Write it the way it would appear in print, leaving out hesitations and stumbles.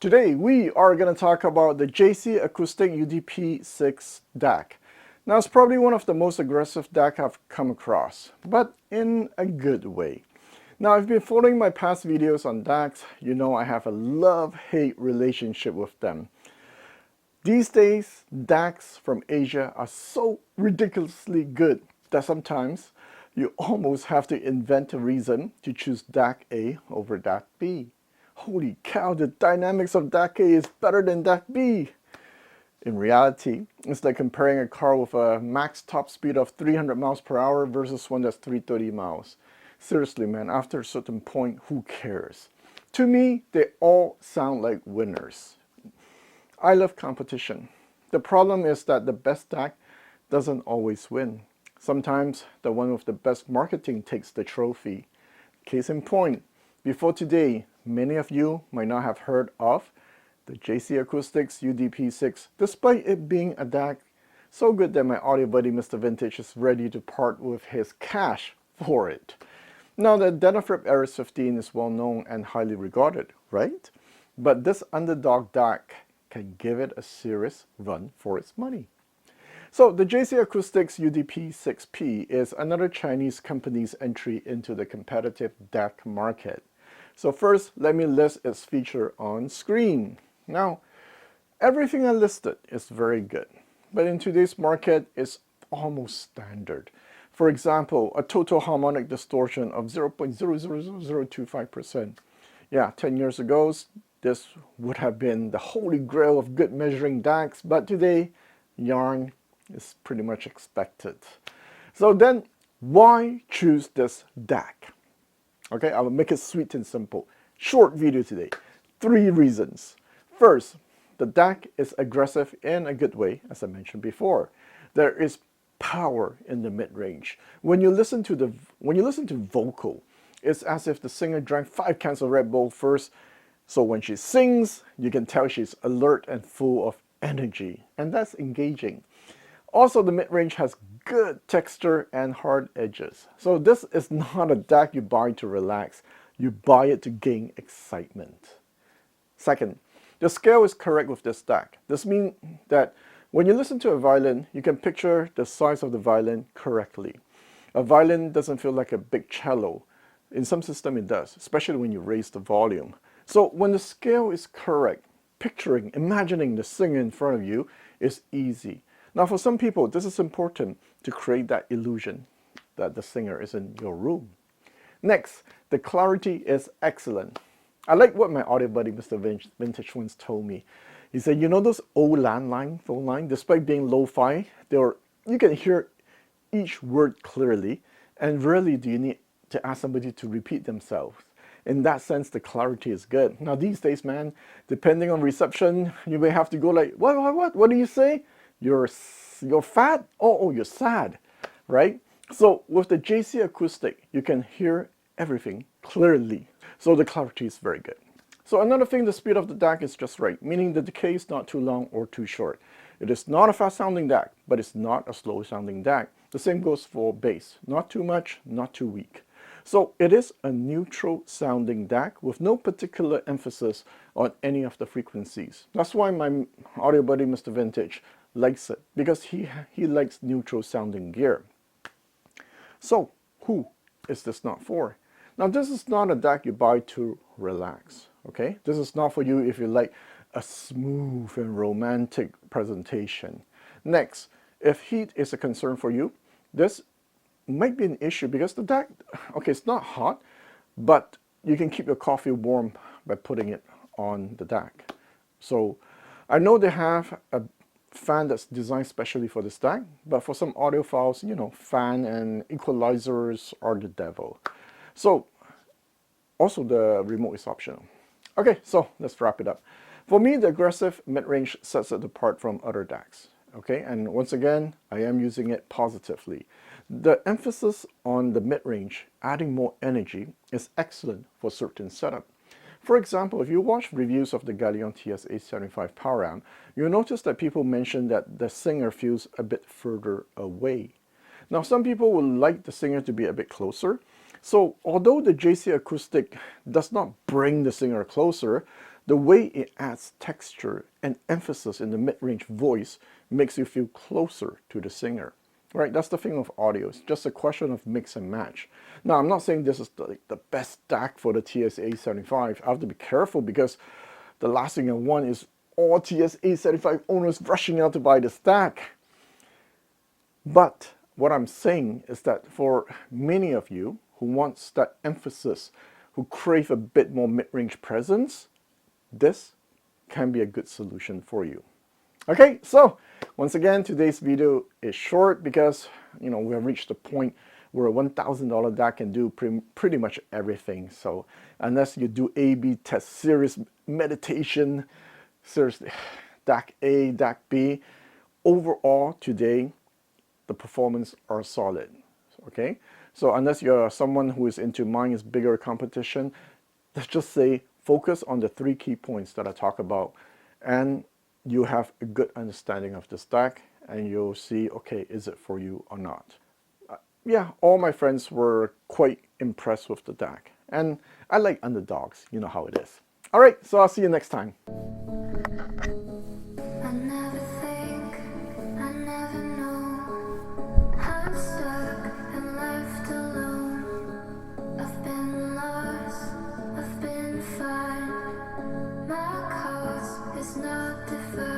Today we are going to talk about the JC Acoustic UDP6 DAC. Now it's probably one of the most aggressive DAC I've come across, but in a good way. Now if you've been following my past videos on DACs, you know I have a love-hate relationship with them. These days, DACs from Asia are so ridiculously good that sometimes you almost have to invent a reason to choose DAC A over DAC B. Holy cow, the dynamics of DAC A is better than DAC B. In reality, it's like comparing a car with a max top speed of 300 miles per hour versus one that's 330 miles. Seriously, man, after a certain point, who cares? To me, they all sound like winners. I love competition. The problem is that the best DAC doesn't always win. Sometimes the one with the best marketing takes the trophy. Case in point, before today, many of you might not have heard of the JC Acoustics UDP6, despite it being a DAC so good that my audio buddy Mr. Vintage is ready to part with his cash for it. Now the Denafrips Airixis 15 is well known and highly regarded, right? But this underdog DAC can give it a serious run for its money. So the JC Acoustics UDP6P is another Chinese company's entry into the competitive DAC market. So first, let me list its feature on screen. Now, everything I listed is very good, but in today's market, it's almost standard. For example, a total harmonic distortion of 0.000025%. Yeah, 10 years ago, this would have been the holy grail of good measuring DACs, but today, yarn is pretty much expected. So then, why choose this DAC? Okay, I will make it sweet and simple. Short video today. 3 reasons. First, the DAC is aggressive in a good way, as I mentioned before. There is power in the mid-range. When you listen to vocal, it's as if the singer drank 5 cans of Red Bull first. So when she sings, you can tell she's alert and full of energy, and that's engaging. Also, the mid-range has good texture and hard edges. So this is not a DAC you buy to relax. You buy it to gain excitement. Second, the scale is correct with this DAC. This means that when you listen to a violin, you can picture the size of the violin correctly. A violin doesn't feel like a big cello. In some system it does, especially when you raise the volume. So when the scale is correct, imagining the singer in front of you is easy. Now for some people, this is important to create that illusion that the singer is in your room. Next, the clarity is excellent. I like what my audio buddy Mr. Vintage once told me. He said, you know those old landline phone lines, despite being lo-fi, you can hear each word clearly, and rarely do you need to ask somebody to repeat themselves. In that sense, the clarity is good. Now these days, man, depending on reception, you may have to go like, what do you say? You're fat? Oh, you're sad, right? So with the JC Acoustic, you can hear everything clearly. So the clarity is very good. So another thing, the speed of the DAC is just right, meaning the decay is not too long or too short. It is not a fast sounding DAC, but it's not a slow sounding DAC. The same goes for bass, not too much, not too weak. So it is a neutral sounding DAC with no particular emphasis on any of the frequencies. That's why my audio buddy Mr. Vintage likes it, because he likes neutral sounding gear. So who is this not for? Now this is not a DAC you buy to relax, okay? This is not for you if you like a smooth and romantic presentation. Next, if heat is a concern for you, this might be an issue because the DAC, okay, it's not hot, but you can keep your coffee warm by putting it on the DAC. So I know they have a fan that's designed specially for this DAC, but for some audiophiles, you know, fan and equalizers are the devil. So also the remote is optional. Okay, so let's wrap it up. For me, the aggressive mid-range sets it apart from other DACs. Okay, and once again, I am using it positively. The emphasis on the mid-range, adding more energy, is excellent for certain setup. For example, if you watch reviews of the Galion TS A75 Poweramp, you'll notice that people mention that the singer feels a bit further away. Now, some people would like the singer to be a bit closer. So, although the JC Acoustic does not bring the singer closer, the way it adds texture and emphasis in the mid-range voice makes you feel closer to the singer. Right? That's the thing of audio. It's just a question of mix and match. Now, I'm not saying this is the best DAC for the TS A75. I have to be careful because the last thing I want is all TS A75 owners rushing out to buy this DAC. But what I'm saying is that for many of you who wants that emphasis, who crave a bit more mid-range presence, this can be a good solution for you. Okay, so once again, today's video is short because, we have reached the point where a $1,000 DAC can do pretty much everything. So unless you do A/B test, serious meditation, seriously, DAC A, DAC B, overall today, the performance are solid. Okay, so unless you're someone who is into mine is bigger competition, let's just say focus on the 3 key points that I talk about, and you have a good understanding of this DAC, and you'll see, okay, is it for you or not? Yeah, all my friends were quite impressed with the DAC, and I like underdogs, you know how it is. All right, so I'll see you next time. Not defined.